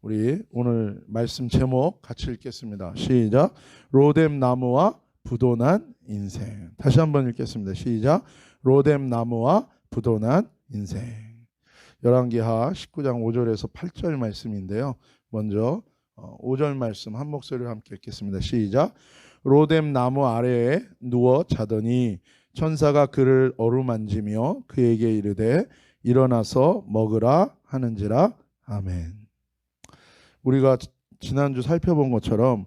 우리 오늘 말씀 제목 같이 읽겠습니다. 시작. 로뎀 나무와 부도난 인생. 다시 한번 읽겠습니다. 시작. 로뎀 나무와 부도난 인생. 열왕기하 19장 5절에서 8절 말씀인데요. 먼저 5절 말씀 한 목소리로 함께 읽겠습니다. 시작. 로뎀 나무 아래에 누워 자더니 천사가 그를 어루만지며 그에게 이르되 일어나서 먹으라 하는지라. 아멘. 우리가 지난주 살펴본 것처럼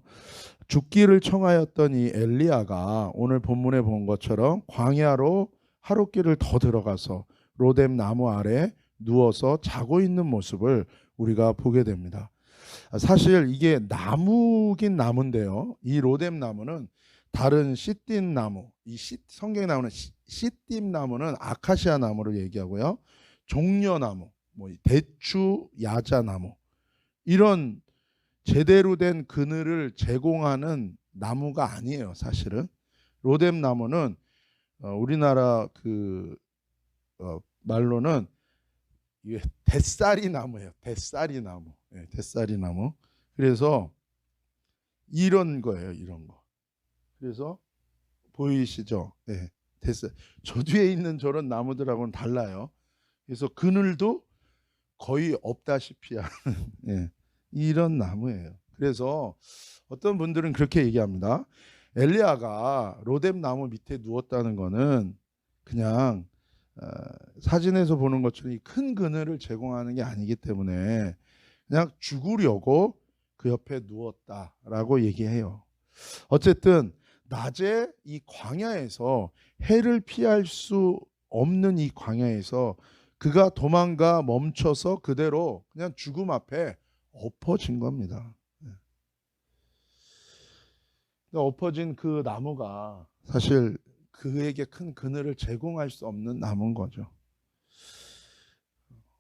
죽기를 청하였던 이 엘리야가 오늘 본문에 본 것처럼 광야로 하룻길을 더 들어가서 로뎀 나무 아래 누워서 자고 있는 모습을 우리가 보게 됩니다. 사실 이게 나무긴 나무인데요. 이 로뎀 나무는 다른 시띠임 나무, 성경에 나오는 시띠임 나무는 아카시아 나무를 얘기하고요. 종려나무, 대추, 야자나무, 이런 제대로 된 그늘을 제공하는 나무가 아니에요. 사실은 로뎀 나무는 우리나라 말로는 이게 대싸리 나무예요. 대싸리 나무. 네, 대싸리 나무. 그래서 이런 거예요. 이런 거. 그래서 보이시죠? 네, 저 뒤에 있는 저런 나무들하고는 달라요. 그래서 그늘도 거의 없다시피 하는 네, 이런 나무예요. 그래서 어떤 분들은 그렇게 얘기합니다. 엘리야가 로뎀 나무 밑에 누웠다는 거는 그냥 사진에서 보는 것처럼 큰 그늘을 제공하는 게 아니기 때문에 그냥 죽으려고 그 옆에 누웠다라고 얘기해요. 어쨌든 낮에 이 광야에서 해를 피할 수 없는 이 광야에서 그가 도망가 멈춰서 그대로 그냥 죽음 앞에 엎어진 겁니다. 엎어진 그 나무가 사실 그에게 큰 그늘을 제공할 수 없는 나무인 거죠.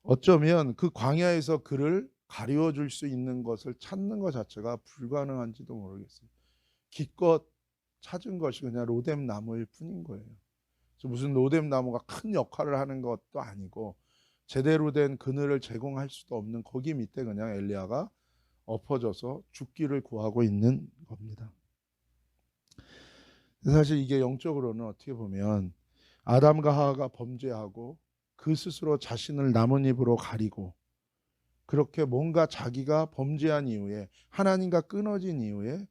어쩌면 그 광야에서 그를 가리워줄 수 있는 것을 찾는 것 자체가 불가능한지도 모르겠어요. 기껏 찾은 것이 그냥 로뎀 나무일 뿐인 거예요. 무슨 로뎀 나무가 큰 역할을 하는 것도 아니고 제대로 된 그늘을 제공할 수도 없는 거기 밑에 그냥 엘리야가 엎어져서 죽기를 구하고 있는 겁니다. 사실 이게 영적으로는 어떻게 보면 아담과 하와가 범죄하고 그 스스로 자신을 나뭇잎으로 가리고 그렇게 뭔가 자기가 범죄한 이후에 하나님과 끊어진 이후에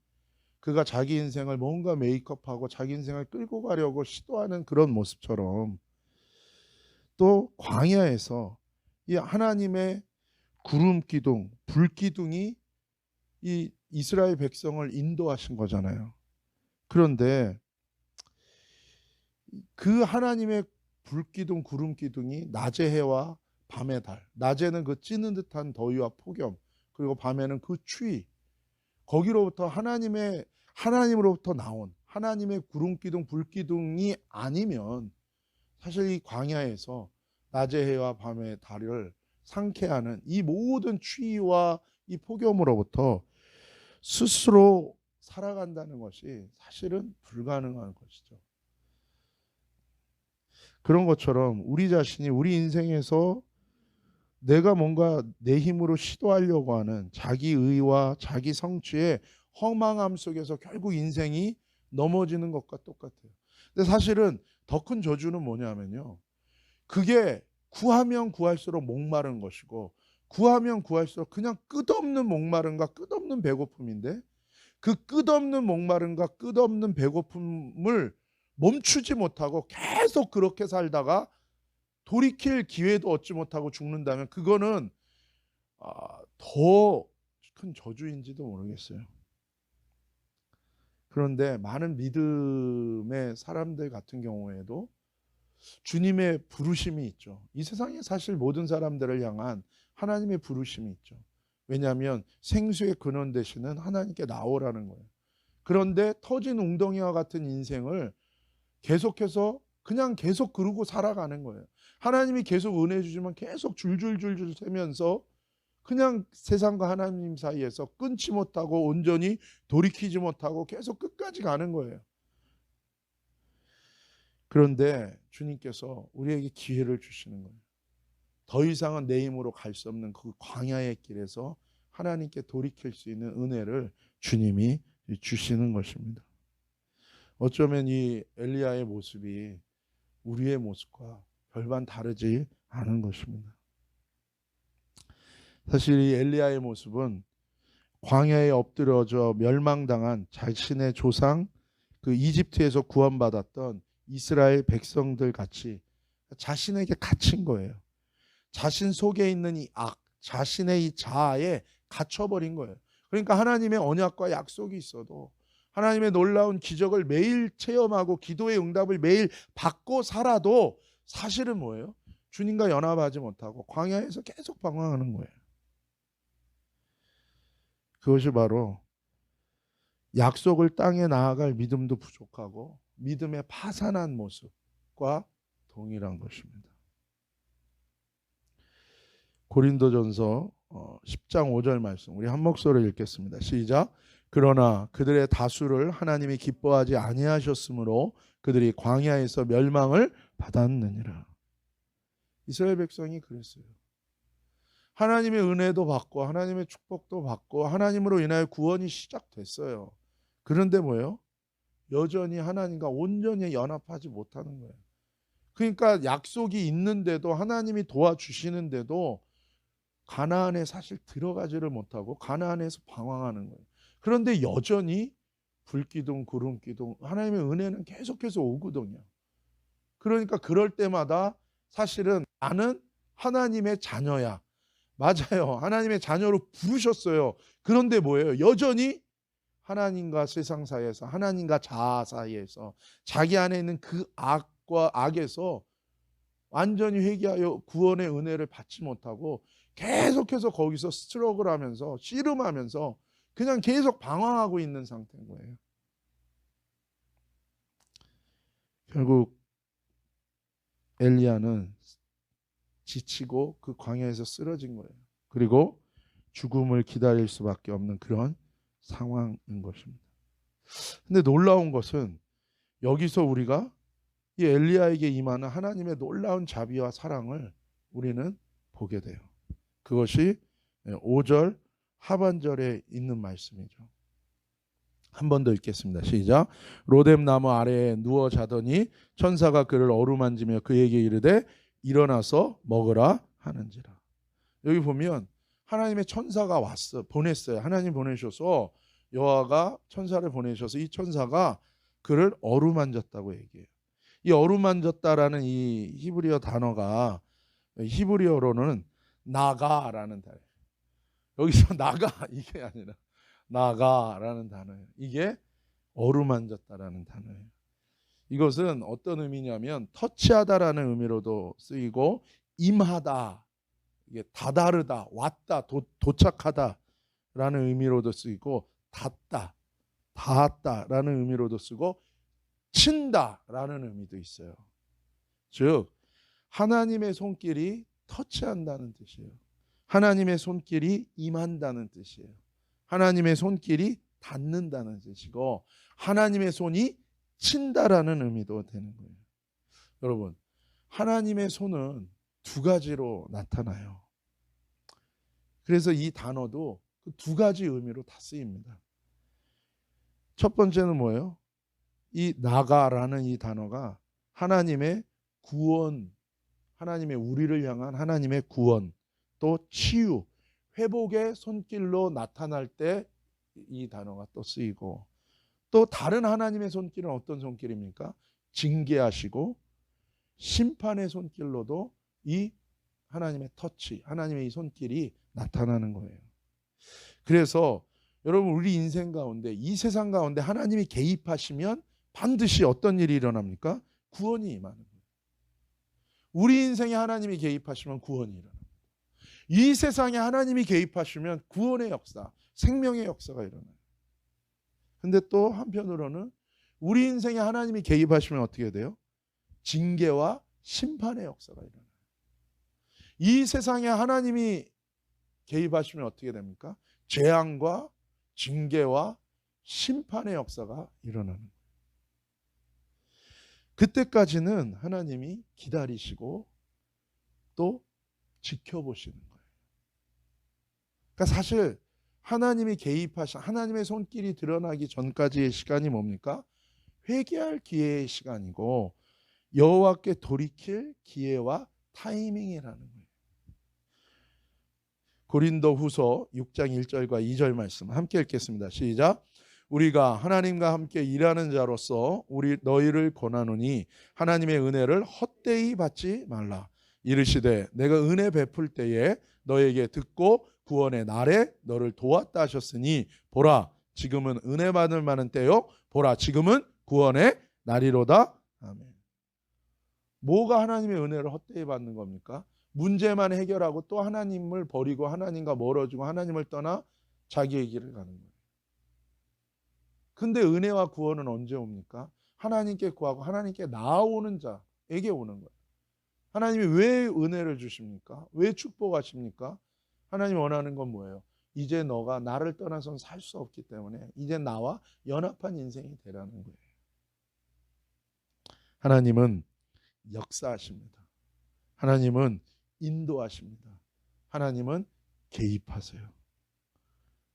그가 자기 인생을 뭔가 메이크업하고 자기 인생을 끌고 가려고 시도하는 그런 모습처럼 또 광야에서 이 하나님의 구름 기둥, 불 기둥이 이 이스라엘 백성을 인도하신 거잖아요. 그런데 그 하나님의 불 기둥, 구름 기둥이 낮의 해와 밤의 달, 낮에는 그 찌는 듯한 더위와 폭염, 그리고 밤에는 그 추위, 거기로부터 하나님으로부터 나온 하나님의 구름 기둥, 불 기둥이 아니면 사실 이 광야에서 낮의 해와 밤의 달을 상쾌하는 이 모든 추위와 이 폭염으로부터 스스로 살아간다는 것이 사실은 불가능한 것이죠. 그런 것처럼 우리 자신이 우리 인생에서 내가 뭔가 내 힘으로 시도하려고 하는 자기 의와 자기 성취의 허망함 속에서 결국 인생이 넘어지는 것과 똑같아요. 근데 사실은 더 큰 저주는 뭐냐면요. 그게 구하면 구할수록 목마른 것이고 구하면 구할수록 그냥 끝없는 목마름과 끝없는 배고픔인데 그 끝없는 목마름과 끝없는 배고픔을 멈추지 못하고 계속 그렇게 살다가 돌이킬 기회도 얻지 못하고 죽는다면 그거는 더 큰 저주인지도 모르겠어요. 그런데 많은 믿음의 사람들 같은 경우에도 주님의 부르심이 있죠. 이 세상에 사실 모든 사람들을 향한 하나님의 부르심이 있죠. 왜냐하면 생수의 근원 되시는 하나님께 나오라는 거예요. 그런데 터진 웅덩이와 같은 인생을 계속해서 그냥 계속 그러고 살아가는 거예요. 하나님이 계속 은혜 주시면 계속 줄줄줄줄 세면서 그냥 세상과 하나님 사이에서 끊지 못하고 온전히 돌이키지 못하고 계속 끝까지 가는 거예요. 그런데 주님께서 우리에게 기회를 주시는 거예요. 더 이상은 내 힘으로 갈 수 없는 그 광야의 길에서 하나님께 돌이킬 수 있는 은혜를 주님이 주시는 것입니다. 어쩌면 이 엘리야의 모습이 우리의 모습과 별반 다르지 않은 것입니다. 사실 이 엘리야의 모습은 광야에 엎드려져 멸망당한 자신의 조상 그 이집트에서 구원받았던 이스라엘 백성들 같이 자신에게 갇힌 거예요. 자신 속에 있는 이 악, 자신의 이 자아에 갇혀버린 거예요. 그러니까 하나님의 언약과 약속이 있어도, 하나님의 놀라운 기적을 매일 체험하고 기도의 응답을 매일 받고 살아도 사실은 뭐예요? 주님과 연합하지 못하고 광야에서 계속 방황하는 거예요. 그것이 바로 약속을 땅에 나아갈 믿음도 부족하고 믿음의 파산한 모습과 동일한 것입니다. 고린도전서 10장 5절 말씀 우리 한 목소리로 읽겠습니다. 시작. 그러나 그들의 다수를 하나님이 기뻐하지 아니하셨으므로 그들이 광야에서 멸망을 받았느니라. 이스라엘 백성이 그랬어요. 하나님의 은혜도 받고 하나님의 축복도 받고 하나님으로 인하여 구원이 시작됐어요. 그런데 뭐예요? 여전히 하나님과 온전히 연합하지 못하는 거예요. 그러니까 약속이 있는데도, 하나님이 도와주시는데도 가나안에 사실 들어가지를 못하고 가나안에서 방황하는 거예요. 그런데 여전히 불기둥 구름기둥 하나님의 은혜는 계속해서 오거든요. 그러니까 그럴 때마다 사실은 나는 하나님의 자녀야. 맞아요. 하나님의 자녀로 부르셨어요. 그런데 뭐예요? 여전히 하나님과 세상 사이에서, 하나님과 자아 사이에서, 자기 안에 있는 그 악과 악에서 완전히 회개하여 구원의 은혜를 받지 못하고 계속해서 거기서 스트러글 하면서 씨름하면서 그냥 계속 방황하고 있는 상태인 거예요. 결국 엘리야는 지치고 그 광야에서 쓰러진 거예요. 그리고 죽음을 기다릴 수밖에 없는 그런 상황인 것입니다. 근데 놀라운 것은 여기서 우리가 이 엘리야에게 임하는 하나님의 놀라운 자비와 사랑을 우리는 보게 돼요. 그것이 5절 하반절에 있는 말씀이죠. 한 번 더 읽겠습니다. 시작. 로뎀 나무 아래에 누워 자더니 천사가 그를 어루만지며 그에게 이르되 일어나서 먹으라 하는지라. 여기 보면 하나님의 천사가 보냈어요. 하나님 보내셔서 여호와가 천사를 보내셔서 이 천사가 그를 어루만졌다고 얘기해요. 이 어루만졌다라는 이 히브리어 단어가 히브리어로는 나가라는 단어예요. 여기서 나가 이게 아니라 나가라는 단어예요. 이게 어루만졌다라는 단어예요. 이것은 어떤 의미냐면 터치하다라는 의미로도 쓰이고 임하다, 이게 다다르다, 왔다, 도착하다라는 의미로도 쓰이고 닿다, 닿았다라는 의미로도 쓰고 친다라는 의미도 있어요. 즉 하나님의 손길이 터치한다는 뜻이에요. 하나님의 손길이 임한다는 뜻이에요. 하나님의 손길이 닿는다는 뜻이고 하나님의 손이 친다라는 의미도 되는 거예요. 여러분, 하나님의 손은 두 가지로 나타나요. 그래서 이 단어도 그 두 가지 의미로 다 쓰입니다. 첫 번째는 뭐예요? 이 나가라는 이 단어가 하나님의 구원, 하나님의 우리를 향한 하나님의 구원, 또 치유, 회복의 손길로 나타날 때 이 단어가 또 쓰이고, 또 다른 하나님의 손길은 어떤 손길입니까? 징계하시고 심판의 손길로도 이 하나님의 터치, 하나님의 이 손길이 나타나는 거예요. 그래서 여러분, 우리 인생 가운데, 이 세상 가운데 하나님이 개입하시면 반드시 어떤 일이 일어납니까? 구원이 임하는 거예요. 우리 인생에 하나님이 개입하시면 구원이 일어납니다. 이 세상에 하나님이 개입하시면 구원의 역사, 생명의 역사가 일어나요. 근데 또 한편으로는 우리 인생에 하나님이 개입하시면 어떻게 돼요? 징계와 심판의 역사가 일어나요. 이 세상에 하나님이 개입하시면 어떻게 됩니까? 재앙과 징계와 심판의 역사가 일어나는 거예요. 그때까지는 하나님이 기다리시고 또 지켜보시는 거예요. 그러니까 사실 하나님이 개입하신 하나님의 손길이 드러나기 전까지의 시간이 뭡니까? 회개할 기회의 시간이고 여호와께 돌이킬 기회와 타이밍이라는 거예요. 고린도후서 6장 1절과 2절 말씀 함께 읽겠습니다. 시작. 우리가 하나님과 함께 일하는 자로서 너희를 권하노니 하나님의 은혜를 헛되이 받지 말라. 이르시되 내가 은혜 베풀 때에 너에게 듣고 구원의 날에 너를 도왔다 하셨으니 보라 지금은 은혜 받을 만한 때요 보라 지금은 구원의 날이로다. 아멘. 뭐가 하나님의 은혜를 헛되이 받는 겁니까? 문제만 해결하고 또 하나님을 버리고 하나님과 멀어지고 하나님을 떠나 자기의 길을 가는 거예요. 근데 은혜와 구원은 언제 옵니까? 하나님께 구하고 하나님께 나아오는 자에게 오는 거예요. 하나님이 왜 은혜를 주십니까? 왜 축복하십니까? 하나님 원하는 건 뭐예요? 이제 너가 나를 떠나서는 살 수 없기 때문에 이제 나와 연합한 인생이 되라는 거예요. 하나님은 역사하십니다. 하나님은 인도하십니다. 하나님은 개입하세요.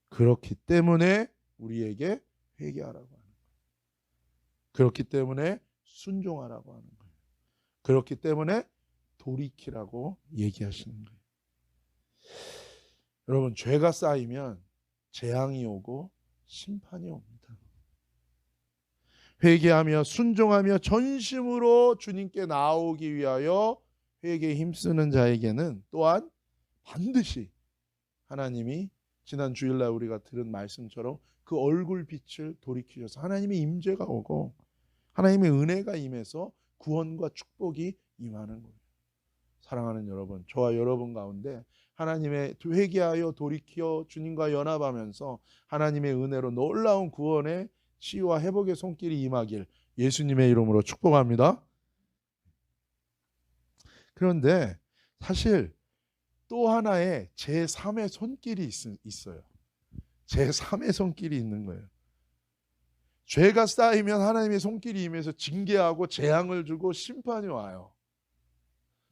그렇기 때문에 우리에게 회개하라고 하는 거예요. 그렇기 때문에 순종하라고 하는 거예요. 그렇기 때문에 돌이키라고 얘기하시는 거예요. 여러분, 죄가 쌓이면 재앙이 오고 심판이 옵니다. 회개하며 순종하며 전심으로 주님께 나아오기 위하여 회개에 힘쓰는 자에게는 또한 반드시 하나님이 지난 주일날 우리가 들은 말씀처럼 그 얼굴빛을 돌이키셔서 하나님의 임재가 오고 하나님의 은혜가 임해서 구원과 축복이 임하는 거예요. 사랑하는 여러분, 저와 여러분 가운데 하나님의 회개하여 돌이켜 주님과 연합하면서 하나님의 은혜로 놀라운 구원의 치유와 회복의 손길이 임하길 예수님의 이름으로 축복합니다. 그런데 사실 또 하나의 제3의 손길이 있어요. 제3의 손길이 있는 거예요. 죄가 쌓이면 하나님의 손길이 임해서 징계하고 재앙을 주고 심판이 와요.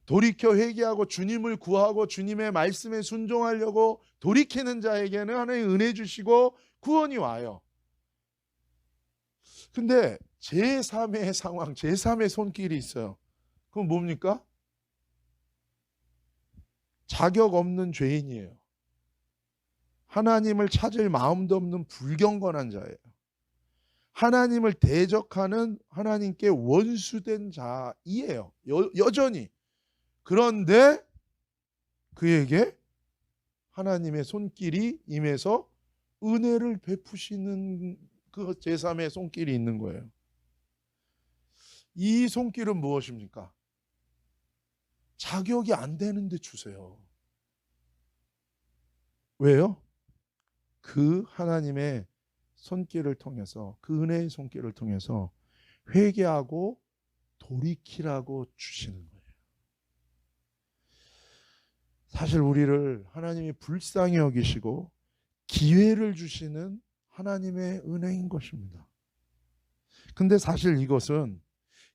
돌이켜 회개하고 주님을 구하고 주님의 말씀에 순종하려고 돌이키는 자에게는 하나님 은혜 주시고 구원이 와요. 근데 제3의 상황, 제3의 손길이 있어요. 그건 뭡니까? 자격 없는 죄인이에요. 하나님을 찾을 마음도 없는 불경건한 자예요. 하나님을 대적하는 하나님께 원수된 자이에요. 여전히. 그런데 그에게 하나님의 손길이 임해서 은혜를 베푸시는 그 제3의 손길이 있는 거예요. 이 손길은 무엇입니까? 자격이 안 되는데 주세요. 왜요? 그 하나님의 손길을 통해서 그 은혜의 손길을 통해서 회개하고 돌이키라고 주시는 거예요. 사실 우리를 하나님이 불쌍히 여기시고 기회를 주시는 하나님의 은혜인 것입니다. 근데 사실 이것은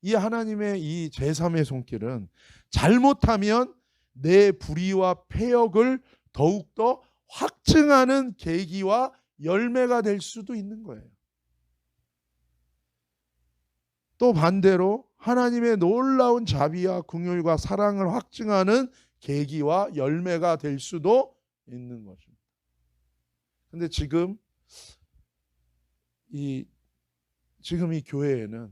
이 하나님의 이 제3의 손길은 잘못하면 내 불의와 패역을 더욱더 확증하는 계기와 열매가 될 수도 있는 거예요. 또 반대로 하나님의 놀라운 자비와 긍휼과 사랑을 확증하는 계기와 열매가 될 수도 있는 것입니다. 근데 지금 이 교회에는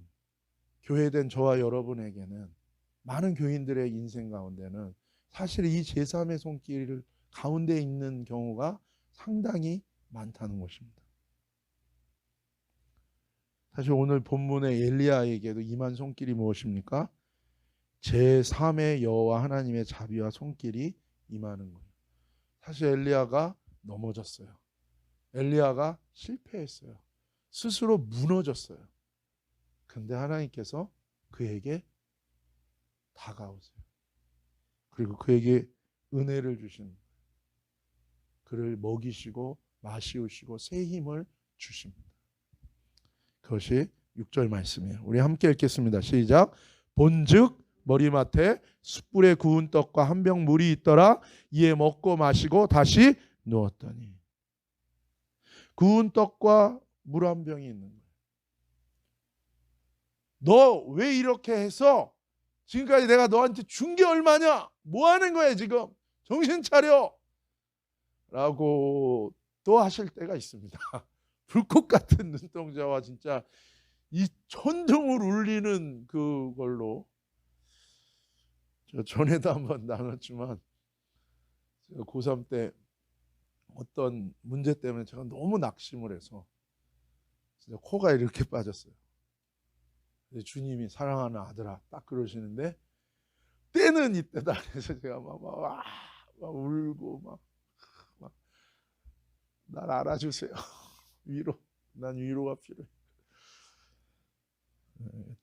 교회된 저와 여러분에게는 많은 교인들의 인생 가운데는 사실 이 제3의 손길 가운데 있는 경우가 상당히 많다는 것입니다. 사실 오늘 본문의 엘리야에게도 임한 손길이 무엇입니까? 제3의 여호와 하나님의 자비와 손길이 임하는 거예요. 사실 엘리야가 넘어졌어요. 엘리야가 실패했어요. 스스로 무너졌어요. 근데 하나님께서 그에게 다가오세요. 그리고 그에게 은혜를 주신 그를 먹이시고 마시우시고 새 힘을 주십니다. 그것이 6절 말씀이에요. 우리 함께 읽겠습니다. 시작. 본즉 머리맡에 숯불에 구운 떡과 한 병 물이 있더라. 이에 먹고 마시고 다시 누웠더니. 구운 떡과 물 한 병이 있는 거예요. 너 왜 이렇게 해서 지금까지 내가 너한테 준 게 얼마냐? 뭐 하는 거야 지금? 정신 차려! 라고 또 하실 때가 있습니다. 불꽃 같은 눈동자와 진짜 이 천둥을 울리는 그걸로, 전에도 한번 나눴지만 제가 고3 때 어떤 문제 때문에 제가 너무 낙심을 해서 진짜 코가 이렇게 빠졌어요. 주님이 사랑하는 아들아 딱 그러시는데 때는 이때다. 그래서 제가 막 울고 막 날 알아주세요. 위로. 난 위로가 필요해.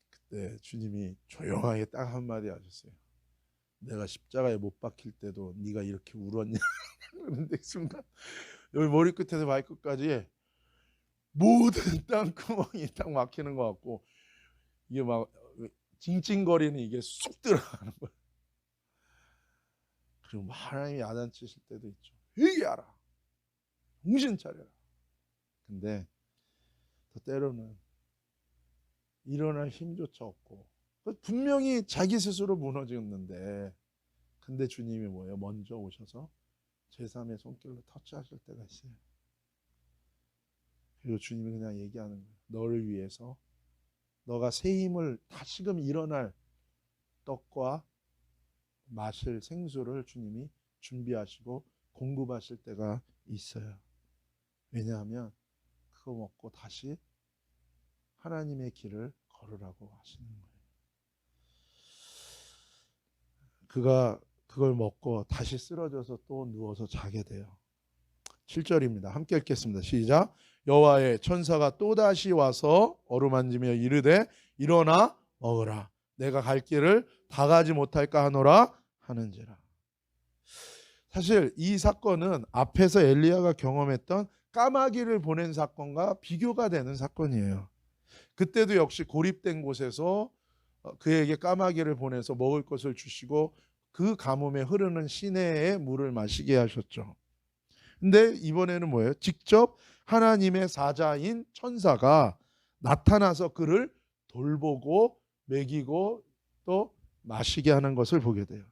그때 주님이 조용하게 딱 한마디 하셨어요. 내가 십자가에 못 박힐 때도 네가 이렇게 울었냐? 그런데 순간 여기 머리끝에서 발끝까지 모든 땅구멍이 딱 막히는 것 같고 이게 막 징징거리는 이게 쑥 들어가는 거예요. 그리고 하나님이 야단치실 때도 있죠. 회개하라. 정신 차려라. 근데 또 때로는 일어날 힘조차 없고 분명히 자기 스스로 무너졌는데 근데 주님이 뭐예요? 먼저 오셔서 제3의 손길로 터치하실 때가 있어요. 그리고 주님이 그냥 얘기하는 거예요. 너를 위해서 너가 새 힘을 다시금 일어날 떡과 마실 생수를 주님이 준비하시고 공급하실 때가 있어요. 왜냐하면 그거 먹고 다시 하나님의 길을 걸으라고 하시는 거예요. 그가 그걸 먹고 다시 쓰러져서 또 누워서 자게 돼요. 7절입니다. 함께 읽겠습니다. 시작. 여호와의 천사가 또다시 와서 어루만지며 이르되 일어나 먹으라. 내가 갈 길을 다 가지 못할까 하노라 하는지라. 사실 이 사건은 앞에서 엘리야가 경험했던 까마귀를 보낸 사건과 비교가 되는 사건이에요. 그때도 역시 고립된 곳에서 그에게 까마귀를 보내서 먹을 것을 주시고 그 가뭄에 흐르는 시내의 물을 마시게 하셨죠. 근데 이번에는 뭐예요? 직접 하나님의 사자인 천사가 나타나서 그를 돌보고 먹이고 또 마시게 하는 것을 보게 돼요.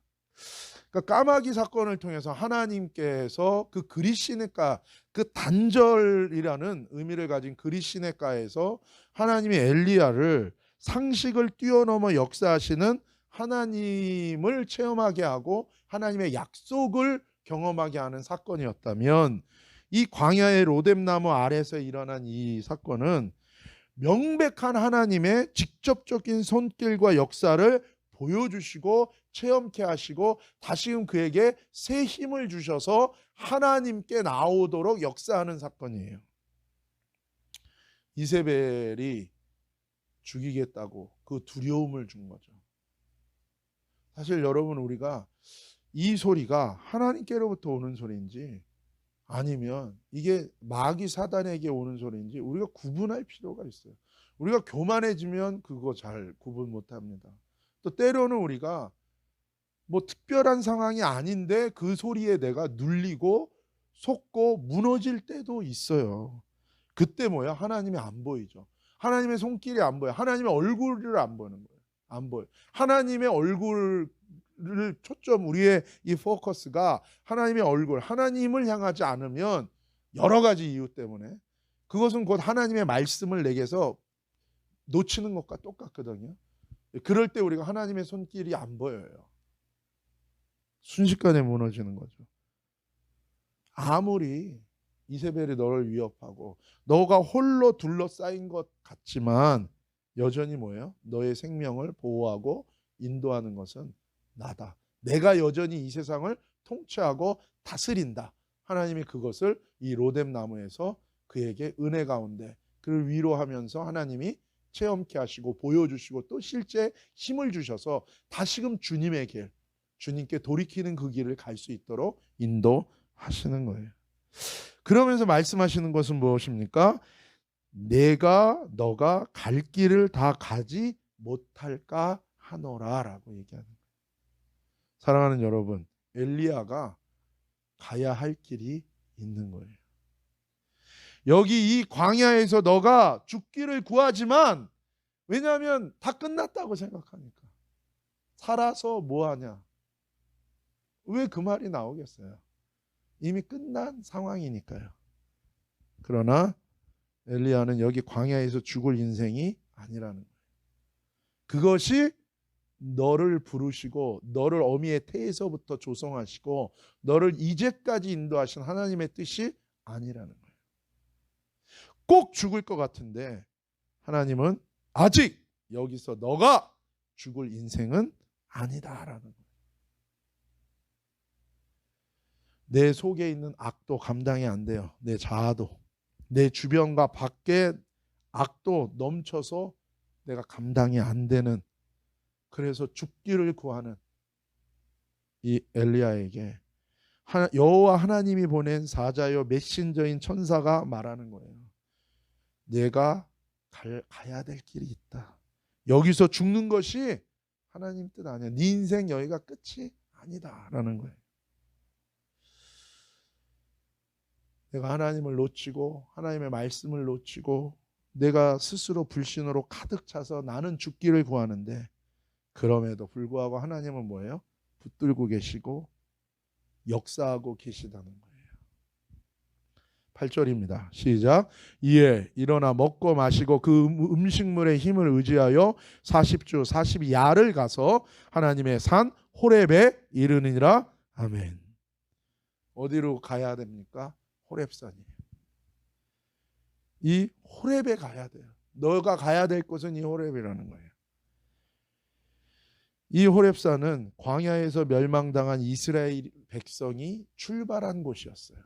그러니까 까마귀 사건을 통해서 하나님께서 그 그리시네가, 그 단절이라는 의미를 가진 그리시네가에서 하나님이 엘리야를 상식을 뛰어넘어 역사하시는 하나님을 체험하게 하고 하나님의 약속을 경험하게 하는 사건이었다면, 이 광야의 로뎀나무 아래서 일어난 이 사건은 명백한 하나님의 직접적인 손길과 역사를 보여주시고 체험케 하시고 다시금 그에게 새 힘을 주셔서 하나님께 나오도록 역사하는 사건이에요. 이세벨이 죽이겠다고 그 두려움을 준 거죠. 사실 여러분, 우리가 이 소리가 하나님께로부터 오는 소리인지 아니면 이게 마귀 사단에게 오는 소리인지 우리가 구분할 필요가 있어요. 우리가 교만해지면 그거 잘 구분 못합니다. 또 때로는 우리가 뭐 특별한 상황이 아닌데 그 소리에 내가 눌리고 속고 무너질 때도 있어요. 그때 뭐야? 하나님이 안 보이죠. 하나님의 손길이 안 보여. 하나님의 얼굴을 안 보는 거예요. 안 보여. 하나님의 얼굴을 초점, 우리의 이 포커스가 하나님의 얼굴, 하나님을 향하지 않으면 여러 가지 이유 때문에 그것은 곧 하나님의 말씀을 내게서 놓치는 것과 똑같거든요. 그럴 때 우리가 하나님의 손길이 안 보여요. 순식간에 무너지는 거죠. 아무리 이세벨이 너를 위협하고 너가 홀로 둘러싸인 것 같지만 여전히 뭐예요? 너의 생명을 보호하고 인도하는 것은 나다. 내가 여전히 이 세상을 통치하고 다스린다. 하나님이 그것을 이 로뎀나무에서 그에게 은혜 가운데 그를 위로하면서 하나님이 체험케 하시고 보여주시고 또 실제 힘을 주셔서 다시금 주님의 길, 주님께 돌이키는 그 길을 갈 수 있도록 인도하시는 거예요. 그러면서 말씀하시는 것은 무엇입니까? 너가 갈 길을 다 가지 못할까 하노라 라고 얘기하는 거예요. 사랑하는 여러분, 엘리야가 가야 할 길이 있는 거예요. 여기 이 광야에서 너가 죽기를 구하지만, 왜냐하면 다 끝났다고 생각하니까. 살아서 뭐하냐? 왜 그 말이 나오겠어요? 이미 끝난 상황이니까요. 그러나 엘리야는 여기 광야에서 죽을 인생이 아니라는 거예요. 그것이 너를 부르시고 너를 어미의 태에서부터 조성하시고 너를 이제까지 인도하신 하나님의 뜻이 아니라는 거예요. 꼭 죽을 것 같은데 하나님은 아직 여기서 너가 죽을 인생은 아니다라는 거예요. 내 속에 있는 악도 감당이 안 돼요. 내 자아도. 내 주변과 밖에 악도 넘쳐서 내가 감당이 안 되는, 그래서 죽기를 구하는 이 엘리야에게 여호와 하나님이 보낸 사자요 메신저인 천사가 말하는 거예요. 내가 가야 될 길이 있다. 여기서 죽는 것이 하나님 뜻 아니야. 네 인생 여기가 끝이 아니다라는 거예요. 내가 하나님을 놓치고 하나님의 말씀을 놓치고 내가 스스로 불신으로 가득 차서 나는 죽기를 구하는데, 그럼에도 불구하고 하나님은 뭐예요? 붙들고 계시고 역사하고 계시다는 거예요. 8절입니다. 시작. 이에 일어나 먹고 마시고 그 음식물의 힘을 의지하여 40주 42야를 가서 하나님의 산 호렙에 이르니라. 아멘. 어디로 가야 됩니까? 호렙산이에요. 이 호렙에 가야 돼요. 너가 가야 될 곳은 이 호렙이라는 거예요. 이 호렙산은 광야에서 멸망당한 이스라엘 백성이 출발한 곳이었어요.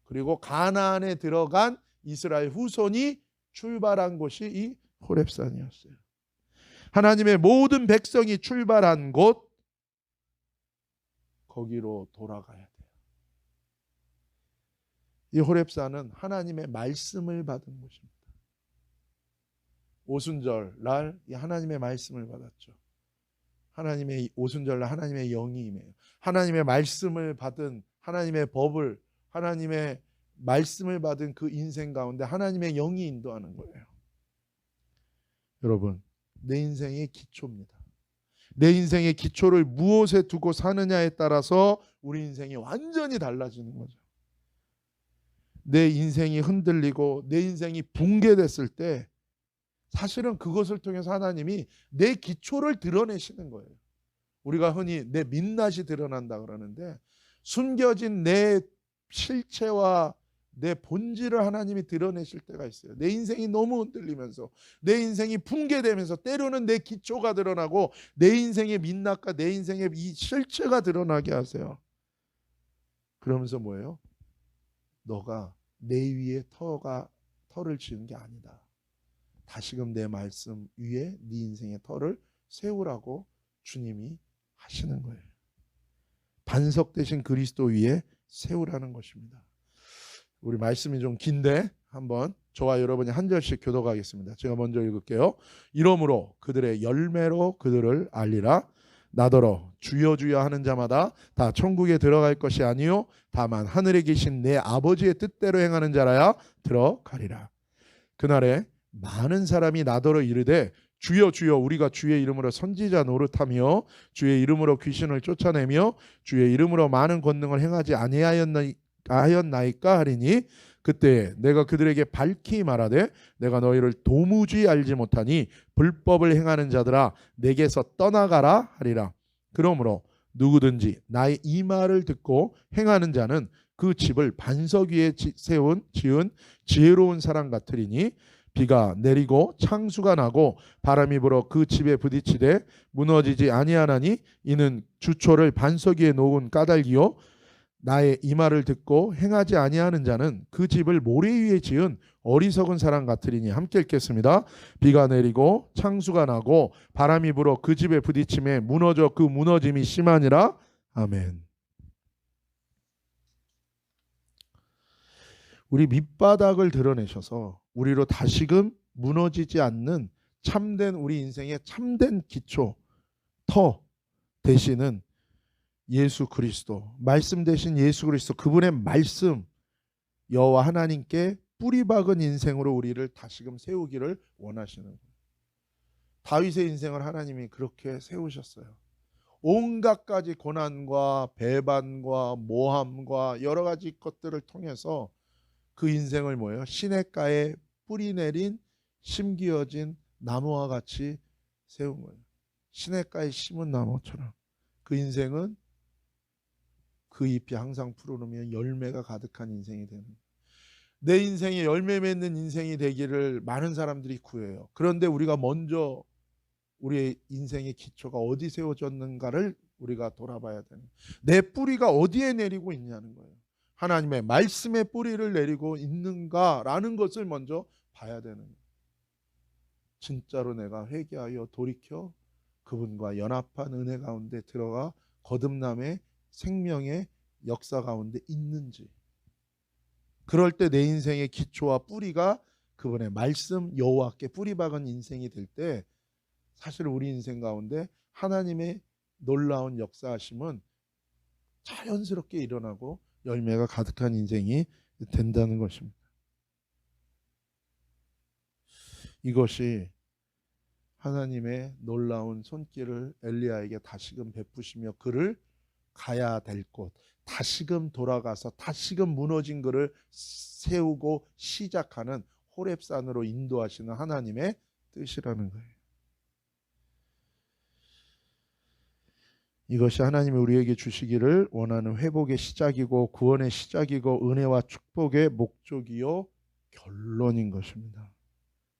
그리고 가나안에 들어간 이스라엘 후손이 출발한 곳이 이 호렙산이었어요. 하나님의 모든 백성이 출발한 곳, 거기로 돌아가야 돼요. 이 호렙산은 하나님의 말씀을 받은 곳입니다. 오순절 날 이 하나님의 말씀을 받았죠. 하나님의 오순절 날 하나님의 영이 임해요. 하나님의 말씀을 받은, 하나님의 법을, 하나님의 말씀을 받은 그 인생 가운데 하나님의 영이 인도하는 거예요. 여러분, 내 인생의 기초입니다. 내 인생의 기초를 무엇에 두고 사느냐에 따라서 우리 인생이 완전히 달라지는 거죠. 내 인생이 흔들리고 내 인생이 붕괴됐을 때 사실은 그것을 통해서 하나님이 내 기초를 드러내시는 거예요. 우리가 흔히 내 민낯이 드러난다 그러는데, 숨겨진 내 실체와 내 본질을 하나님이 드러내실 때가 있어요. 내 인생이 너무 흔들리면서, 내 인생이 붕괴되면서 때로는 내 기초가 드러나고 내 인생의 민낯과 내 인생의 이 실체가 드러나게 하세요. 그러면서 뭐예요? 너가 내 위에 털을 지은 게 아니다. 다시금 내 말씀 위에 네 인생의 털을 세우라고 주님이 하시는 거예요. 반석 대신 그리스도 위에 세우라는 것입니다. 우리 말씀이 좀 긴데 한번 저와 여러분이 한 절씩 교독하겠습니다. 제가 먼저 읽을게요. 이러므로 그들의 열매로 그들을 알리라. 나더러 주여 주여 하는 자마다 다 천국에 들어갈 것이 아니요 다만 하늘에 계신 내 아버지의 뜻대로 행하는 자라야 들어가리라. 그날에 많은 사람이 나더러 이르되 주여 주여 우리가 주의 이름으로 선지자 노릇하며 주의 이름으로 귀신을 쫓아내며 주의 이름으로 많은 권능을 행하지 아니하였나이까 하리니, 그때 내가 그들에게 밝히 말하되 내가 너희를 도무지 알지 못하니 불법을 행하는 자들아 내게서 떠나가라 하리라. 그러므로 누구든지 나의 이 말을 듣고 행하는 자는 그 집을 반석 위에 지은 지혜로운 사람 같으리니, 비가 내리고 창수가 나고 바람이 불어 그 집에 부딪히되 무너지지 아니하나니 이는 주초를 반석 위에 놓은 까닭이요 나의 이 말을 듣고 행하지 아니하는 자는 그 집을 모래 위에 지은 어리석은 사람 같으리니. 함께 읽겠습니다. 비가 내리고 창수가 나고 바람이 불어 그 집에 부딪힘에 무너져 그 무너짐이 심하니라. 아멘. 우리 밑바닥을 드러내셔서 우리로 다시금 무너지지 않는 참된 우리 인생의 참된 기초, 터 되시는 예수 그리스도, 말씀 대신 예수 그리스도, 그분의 말씀, 여호와 하나님께 뿌리 박은 인생으로 우리를 다시금 세우기를 원하시는 거예요. 다윗의 인생을 하나님이 그렇게 세우셨어요. 온갖 가지 고난과 배반과 모함과 여러 가지 것들을 통해서 그 인생을 뭐예요? 시냇가에 뿌리 내린 심기어진 나무와 같이 세운 거예요. 시냇가에 심은 나무처럼 그 인생은 그 잎이 항상 푸르르며 열매가 가득한 인생이 되는 거예요. 내 인생이 열매 맺는 인생이 되기를 많은 사람들이 구해요. 그런데 우리가 먼저 우리의 인생의 기초가 어디 세워졌는가를 우리가 돌아봐야 되는 거예요. 내 뿌리가 어디에 내리고 있냐는 거예요. 하나님의 말씀의 뿌리를 내리고 있는가라는 것을 먼저 봐야 되는 거예요. 진짜로 내가 회개하여 돌이켜 그분과 연합한 은혜 가운데 들어가 거듭남의 생명의 역사 가운데 있는지, 그럴 때 내 인생의 기초와 뿌리가 그분의 말씀 여호와께 뿌리 박은 인생이 될 때 사실 우리 인생 가운데 하나님의 놀라운 역사하심은 자연스럽게 일어나고 열매가 가득한 인생이 된다는 것입니다. 이것이 하나님의 놀라운 손길을 엘리야에게 다시금 베푸시며 그를 가야 될 곳, 다시금 돌아가서 다시금 무너진 그를 세우고 시작하는 호렙산으로 인도하시는 하나님의 뜻이라는 거예요. 이것이 하나님이 우리에게 주시기를 원하는 회복의 시작이고 구원의 시작이고 은혜와 축복의 목적이요 결론인 것입니다.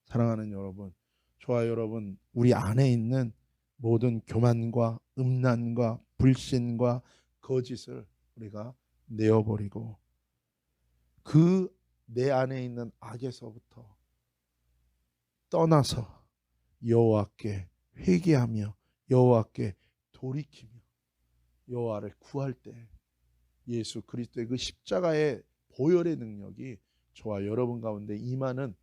사랑하는 여러분, 저와 여러분, 우리 안에 있는 모든 교만과 음란과 불신과 거짓을 우리가 내어버리고 그 내 안에 있는 악에서부터 떠나서 여호와께 회개하며 여호와께 돌이키며 여호와를 구할 때 예수 그리스도의 그 십자가의 보혈의 능력이 저와 여러분 가운데 임하는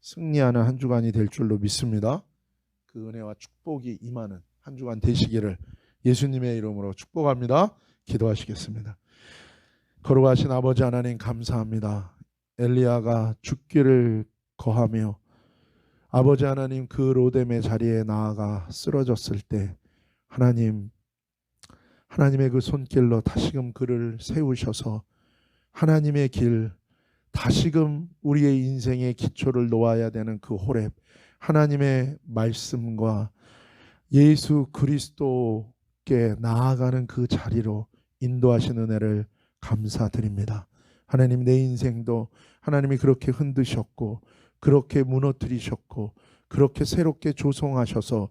승리하는 한 주간이 될 줄로 믿습니다. 그 은혜와 축복이 임하는 한 주간 되시기를 예수님의 이름으로 축복합니다. 기도하시겠습니다. 거룩하신 아버지 하나님 감사합니다. 엘리야가 죽기를 거하며 아버지 하나님 그 로뎀의 자리에 나아가 쓰러졌을 때 하나님의 그 손길로 다시금 그를 세우셔서 하나님의 길, 다시금 우리의 인생의 기초를 놓아야 되는 그 호렙, 하나님의 말씀과 예수 그리스도께 나아가는 그 자리로 인도하시는 은혜를 감사드립니다. 하나님, 내 인생도 하나님이 그렇게 흔드셨고 그렇게 무너뜨리셨고 그렇게 새롭게 조성하셔서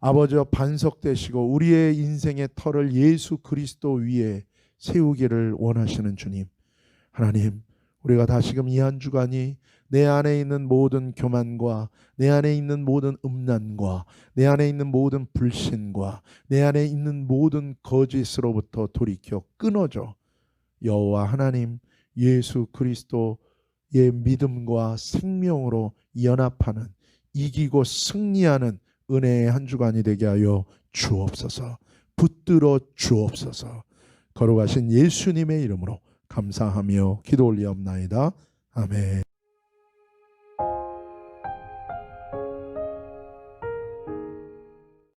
아버지와 반석되시고 우리의 인생의 터를 예수 그리스도 위에 세우기를 원하시는 주님, 하나님, 우리가 다시금 이 한 주간이 내 안에 있는 모든 교만과 내 안에 있는 모든 음란과 내 안에 있는 모든 불신과 내 안에 있는 모든 거짓으로부터 돌이켜 끊어져 여호와 하나님 예수 그리스도의 믿음과 생명으로 연합하는 이기고 승리하는 은혜의 한 주간이 되게 하여 주옵소서. 붙들어 주옵소서. 거룩하신 예수님의 이름으로 감사하며 기도 올리옵나이다. 아멘.